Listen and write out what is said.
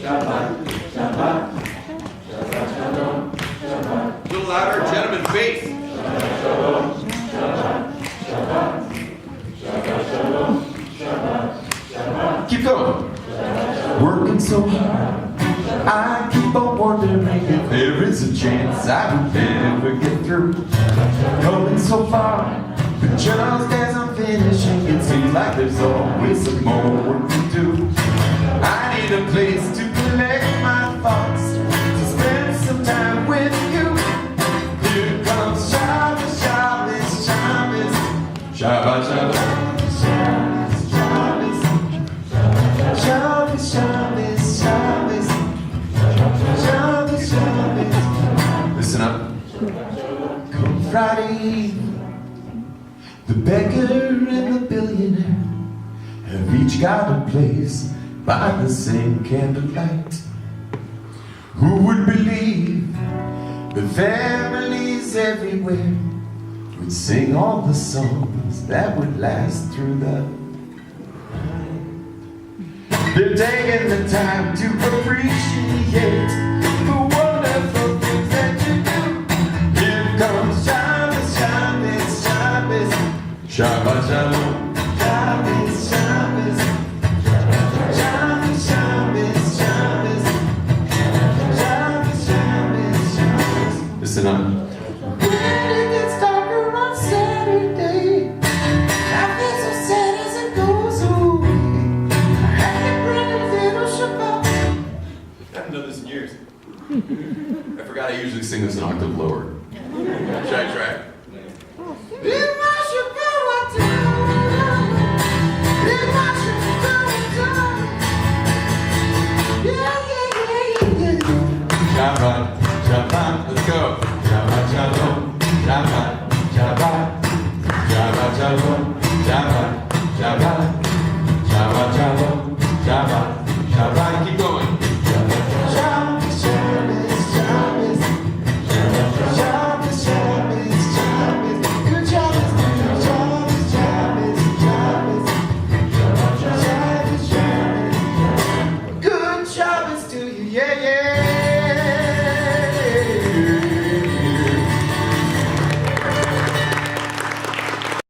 Shabbat, Shabbat, Shabbat Shalom, Shabbat. A little louder, gentlemen, faith. Shabbat Shalom, Shabbat, Shabbat, Shabbat Shalom, Shabbat, Shabbat. Keep going. Working so hard, I keep on wondering if there is a chance I would ever get through. Going so far, but just as I'm finishing, it seems like there's always some more work to do. I need a place to collect my thoughts, to spend some time with you. Here comes Shabbos, Shabbos, Shabbos, Shabbat Shalom, Shabbos, Shabbos, Shabbos, Shabbos, Shabbos, Shabbos, Shabbos. Listen up. Come Friday Eve, the beggar and the billionaire have each got a place by the same candlelight. Who would believe the families everywhere would sing all the songs that would last through the night? They're taking the time to appreciate the wonderful things that you do. Here comes Shabbos, Shabbos, Shabbos, Shabbat Shalom, Shabbos, Shabbos, Shabbos, Shabbos, Shabbos, Shabbos, Shabbos, Shabbos. Listen up. When it gets darker on Saturday, I feel so sad as it goes away. I had to bring a little Shabbat. I haven't done this in years. I forgot I usually sing this an octave lower. Should I try?